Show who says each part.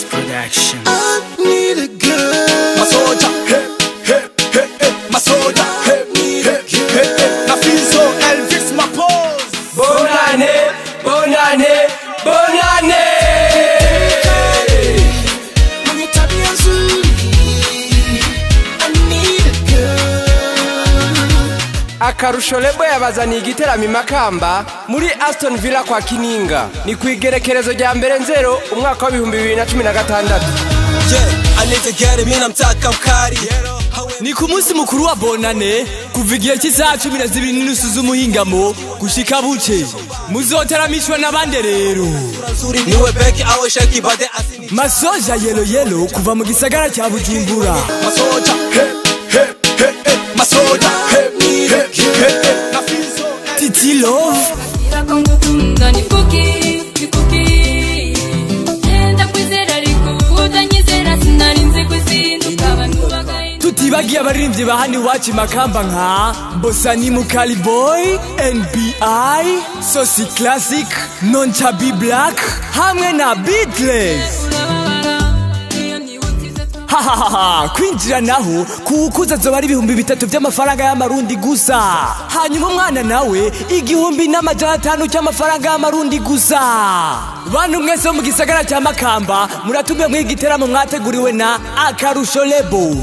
Speaker 1: Elvis Production.
Speaker 2: I need a girl. My soldier, hey, hey, hey, hey. My soldier, hey, hey, hey, hey. Na feel so Elvis, my pose.
Speaker 3: Bonane, bonane, bonane. Akarusho lebo yabazaniye igiteramo Makamba muri Aston Villa kwa Kininga ni kwigerekerezo rya mbere nzero umwaka wa 2016.
Speaker 4: Ni ku munsi mukuru wa bonane kuva igihe cy'isaha 12:30 z'umuhingamo gushika buce muzoteramishwa n'abande rero Masoja yelo yelo kuva mu gisagara cya Bujumbura.
Speaker 2: Masoja hey hey hey hey. Masoja hey hey hey hey. Na feel so
Speaker 4: Titi Love tutibagiye abaririmbyi bahani wacu Makamba nka Bosani Mukali Boy, NBI, Sosi Classic, Nonchabi Black hamwe na Beatless. Kwinjira naho kukuza zoba ari 3,000 by'amafaranga y'amarundi gusa, hanyuma umwana nawe 1,500 cy'amafaranga y'amarundi gusa. Bantu mwese mu gisagara cya Makamba muratumiwe mu igiteramo mwateguriwe na Akarusho Lebo.